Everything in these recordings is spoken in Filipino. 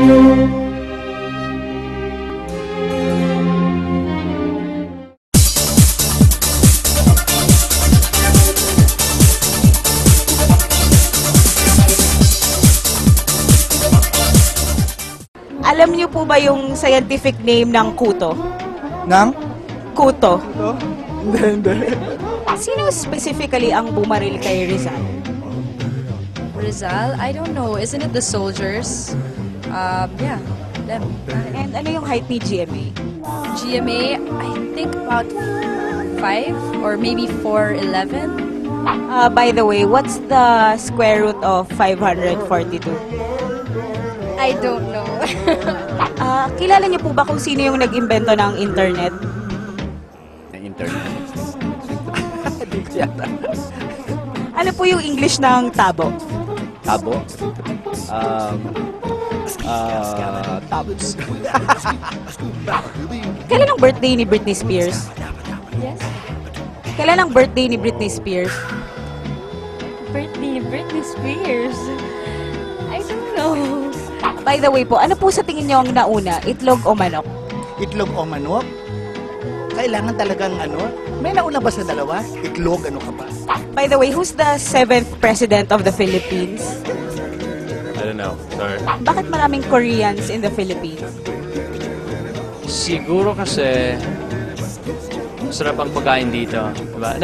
Alam niyo po ba yung scientific name ng kuto? Nang? Kuto. Ito? Hindi. Sino specifically ang bumaril kay Rizal? Rizal? I don't know. Isn't it the soldiers? Yeah, them. And ano yung height ni GMA? GMA, I think about 5 or maybe 4'11". By the way, what's the square root of 542? I don't know. Kilala niyo po ba kung sino yung nag-imbento ng internet? Internet. Hindi ko yata. Ano po yung English ng tabo? Tabo? Tabs. Kailan ang birthday ni Britney Spears? Yes? Kailan ang birthday ni Britney Spears? Britney Spears. I don't know. By the way po, ano po sa tingin niyo ang nauna? Itlog o manok? Itlog o manok? Kailangan talagang ano? May nauna ba sa dalawa? Itlog, ano ka ba? By the way, who's the 7th president of the Philippines? I don't know. Sorry. Bakit maraming Koreans in the Philippines? Siguro kasi masarap ang pagkain dito. Diba?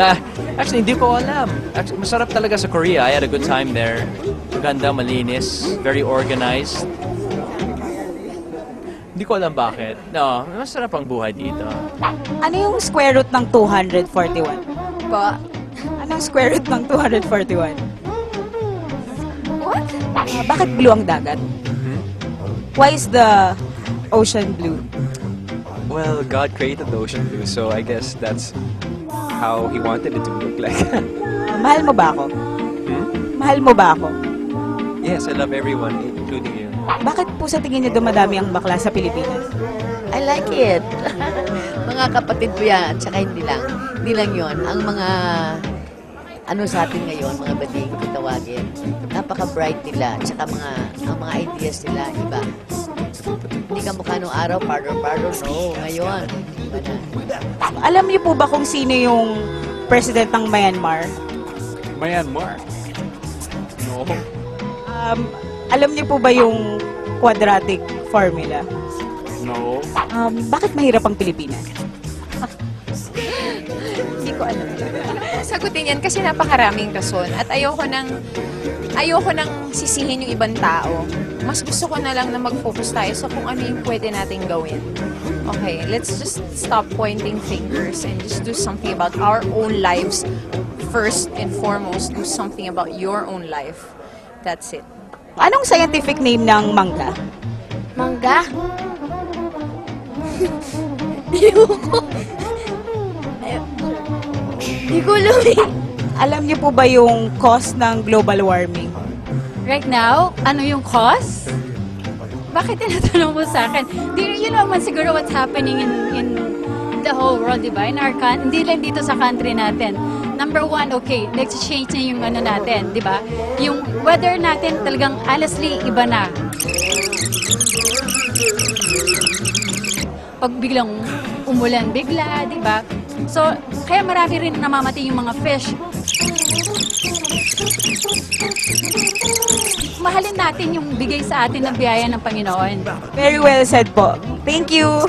Actually, hindi ko alam. Actually, masarap talaga sa Korea. I had a good time there. Maganda, malinis, very organized. Hindi ko alam bakit. No, masarap ang buhay dito. Ano yung square root ng 241? Pa? Anong square root ng 241? What? Bakit blue ang dagat? Why is the ocean blue? Well, God created the ocean blue, so I guess that's how He wanted it to look like. Mahal mo ba ako? Mahal mo ba ako? Yes, I love everyone, including you. Bakit po sa tingin niyo dumadami ang bakla sa Pilipinas? I like it. Mga kapatid ko yan, at saka hindi lang. Hindi lang yun. Ang mga, ano sa atin ngayon, mga bading kung tawagin, napaka-bright nila, at saka ang mga ideas nila, iba. Hindi ka mukha nung araw, pardon, no. Ngayon, iba na. Alam niyo po ba kung sino yung president ng Myanmar? Myanmar? No. Alam niyo po ba yung quadratic formula? No. Bakit mahirap ang Pilipinas? Hindi ko alam. Sagutin yan kasi napakaraming rason at ayoko nang sisihin yung ibang tao. Mas gusto ko na lang na mag-focus tayo sa kung ano yung pwede nating gawin. Okay, let's just stop pointing fingers and just do something about our own lives. First and foremost, do something about your own life. That's it. Anong scientific name ng mangga? Mangga? Hindi ko alam eh. Alam niyo po ba yung cause ng global warming? Right now, ano yung cause? Bakit tinatanong mo sa akin? You know man siguro what's happening in the whole world, di ba? In our hindi lang dito sa country natin. Number one, okay, nag-change na yung ano natin, di ba? Yung weather natin talagang honestly iba na. Pag biglang umulan bigla, di ba? So, kaya marami rin namamatay yung mga fish. Mahalin natin yung bigay sa atin ng biyaya ng Panginoon. Very well said po. Thank you!